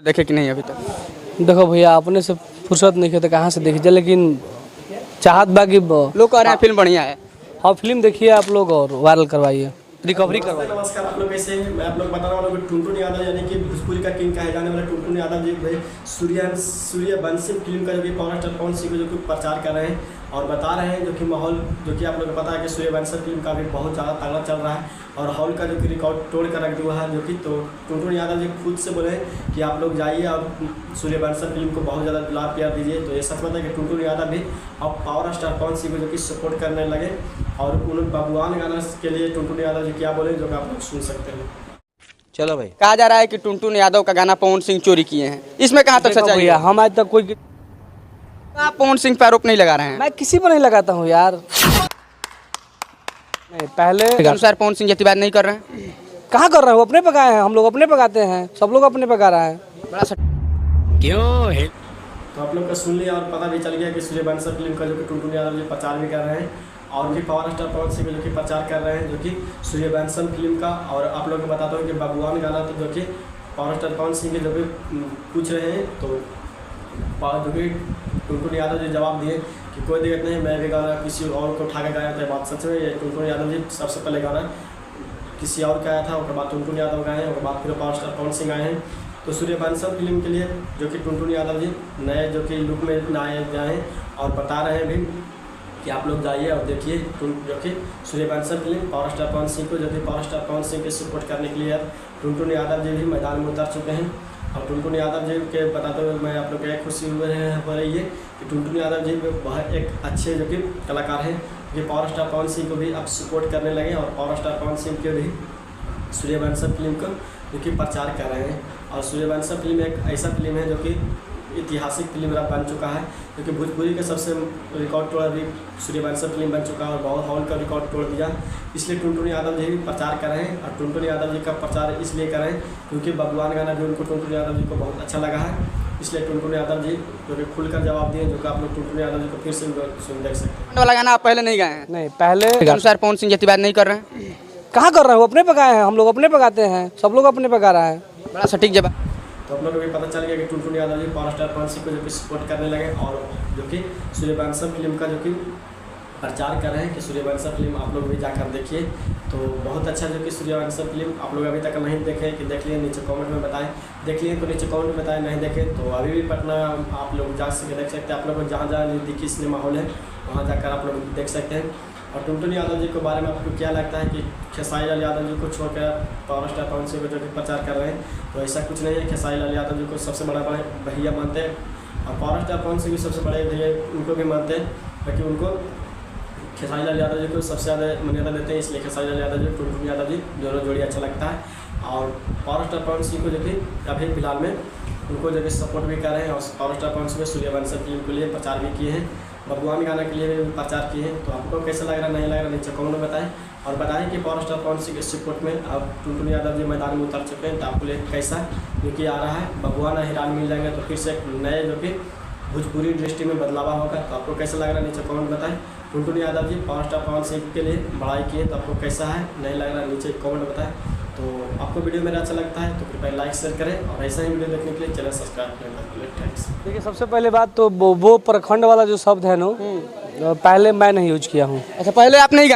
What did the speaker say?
देखे कि नहीं अभी तक? देखो भैया, अपने से फुर्सत नहीं तो कहाँ से देखिए, लेकिन चाहत बाकी लोग कह रहे हैं फिल्म बढ़िया है। हाँ, फिल्म देखिए आप लोग और वायरल करवाइए, रिकवरी करवाइए। नमस्कार, आप लोग कैसे हैं? मैं आप लोग बताने वाला हूँ टुनटुन यादव यानी कि भोजपुरी का किंग कहे जाने वाले टुनटुन यादव जी भाई सूर्यवंशी फिल्म का जो कि पावर स्टार पवन सिंह को जो कि प्रचार कर रहे हैं और बता रहे हैं जो कि माहौल जो कि आप लोग को पता है कि सूर्यवंशी फिल्म का भी बहुत ज़्यादा तगड़ा चल रहा है और हॉल का जो कि रिकॉर्ड तोड़ कर रख दिया है जो कि तो टुनटुन यादव जी खुद से बोले कि आप लोग जाइए और सूर्यवंशी फिल्म को बहुत ज़्यादा दुलार प्यार दीजिए। तो ये सच बात है कि टुनटुन यादव भी अब पावर स्टार पवन सिंह को जो कि सपोर्ट करने लगे और उन बबुआन गाना के लिए टुनटुन यादव जी क्या बोले जो कि आप लोग सुन सकते हैं। चलो भाई। कहा जा रहा है कि टुनटुन यादव का गाना पवन सिंह चोरी किए हैं, इसमें कहाँ तक सच्चाई भैया, है? हम आज तक कोई आप पवन सिंह पे आरोप नहीं लगा रहे हैं? मैं किसी पर नहीं लगाता हूँ यार। नहीं, पहले के अनुसार पवन सिंह जतिवाद नहीं कर रहे हैं। कहाँ कर रहे हैं? वो अपने पकाए हैं, हम लोग अपने पकाते हैं, सब लोग अपने पका रहा है। बड़ा क्यों है? तो आप लोग का सुन लिया और पता भी चल गया कि सूर्यवंशी फिल्म का जो कि टुनटुन यादव जी प्रचार भी कर रहे हैं और भी पावर स्टार पवन सिंह जो कि प्रचार कर रहे हैं जो कि सूर्यवंशी फिल्म का। और आप लोग को बताता हूँ कि बबुआन गाना तो जो कि पावर स्टार पवन सिंह के जो भी पूछ रहे हैं तो जो कि टुनटुन यादव जी जवाब दिए कि कोई दिक्कत नहीं, मैं भी गाना किसी और को उठा के गाया था। बात सच में ये टुनटुन यादव जी सबसे पहले गाना किसी और का आया था, उसके बाद टुनटुन यादव गाए, उसके बाद फिर पावर स्टार पवन सिंह आए हैं। तो सूर्यवंशी फिल्म के लिए जो कि टुनटुन यादव जी नए जो कि लुक में नए जाएँ और बता रहे हैं भी कि आप लोग जाइए और देखिए जो कि Suryavanshi film power star Pawan Singh को जो कि पावर स्टार पवन सिंह के सपोर्ट करने के लिए टुनटुन यादव जी भी मैदान में उतर चुके हैं। और टुनटुन यादव जी के बताते हुए मैं आप लोग को एक खुशी हो रही है कि टुनटुन यादव जी बहुत एक अच्छे जो कि कलाकार हैं कि पावर स्टार पवन सिंह को भी अब सपोर्ट करने लगे और पावर स्टार पवन सिंह के भी सूर्यवंशी फिल्म को जो कि प्रचार कर रहे हैं। और सूर्यवंशी फिल्म एक ऐसा फिल्म है जो कि ऐतिहासिक फिल्म बन चुका है क्योंकि भोजपुरी का सबसे रिकॉर्ड तोड़ अभी सूर्यवंशी फिल्म बन चुका है और बहुत हॉल का रिकॉर्ड तोड़ दिया। इसलिए टुनटुन यादव जी भी प्रचार कर रहे हैं और टुनटुन यादव जी का प्रचार इसलिए कर रहे हैं क्योंकि बबुआन गाना भी उनको टुनटुन यादव जी को बहुत अच्छा लगा है। इसलिए टुनटुन यादव जी जो कि खुलकर जवाब दिए जो कि आप लोग टुनटुन यादव जी को फिर से सुन देख सकते हैं। वाला गाना आप पहले नहीं गाए हैं? नहीं, पहले के अनुसार पवन सिंह जतिवाद नहीं कर रहे हैं? कहाँ कर रहे हैं? वो अपने पकाए हैं, हम लोग अपने पकाते हैं, सब लोग अपने पका रहा है। बड़ा सटीक जवाब। तो आप लोगों को भी पता चल गया कि टुनटुन यादव जी पावर स्टार पवन सिंह को जो कि सपोर्ट करने लगे और जो कि सूर्यवंशी फिल्म का जो कि प्रचार कर रहे हैं कि सूर्यवंशी फिल्म आप लोग भी जाकर देखिए। तो बहुत अच्छा जो कि सूर्यवंशी फिल्म आप लोग अभी तक नहीं देखे कि देख लिए नीचे कमेंट में बताएं, देख लिए तो नीचे कमेंट में बताएं, नहीं देखे तो अभी भी पटना आप लोग जा सके देख सकते हैं। आप लोग को जहाँ जहाँ नज़दीकी सिनेमा हॉल है वहाँ जाकर आप लोग देख सकते हैं। और टुनटुन यादव जी के बारे में आपको क्या लगता है कि खेसारी लाल यादव जी को छोड़कर पावर स्टार पवन सिंह को जो कि प्रचार कर रहे हैं? तो ऐसा कुछ नहीं है। खेसारी लाल यादव जी को सबसे बड़ा भैया मानते हैं और पावर स्टार पवन सिंह भी सबसे बड़े भैया उनको भी मानते हैं ताकि उनको खेसारी लाल यादव जी को सबसे ज़्यादा मान्यता देते हैं। इसलिए खेसारी लाल यादव जी टुनटुन यादव जी दोनों जोड़ी अच्छा लगता है। और पावर स्टार पवन सिंह को जो कि अभी फिलहाल में उनको जो कि सपोर्ट भी कर रहे हैं और power star Pawan Singh Suryavanshi film के लिए प्रचार भी किए हैं, बबुआन गाना के लिए भी प्रचार किए हैं। तो आपको कैसा लग रहा नहीं लग रहा नीचे कमेंट में बताएं और बताएं कि पावर स्टार पवन सिंह के सपोर्ट में अब टुनटुन यादव जी मैदान में उतर चुके हैं। तो आपको लिए कैसा जो कि आ रहा है बबुआन हिरान मिल जाएंगे तो फिर से एक नए जो कि भोजपुरी इंडस्ट्री में बदलाव होगा। तो आपको कैसा लग रहा है नीचे कमेंट बताएं। टुनटुन यादव जी पावर स्टार पवन सिंह के लिए बड़ाई किए तो आपको कैसा है नहीं लग रहा नीचे कमेंट बताएं। तो आपको वीडियो मेरा अच्छा लगता है तो कृपया लाइक शेयर करें और ऐसा ही वीडियो देखने के लिए चैनल सब्सक्राइब करें। थैंक्स। देखिए, सबसे पहले बात तो वो प्रखंड वाला जो शब्द है ना, पहले मैं नहीं यूज किया हूँ। अच्छा, पहले आप नहीं गाए?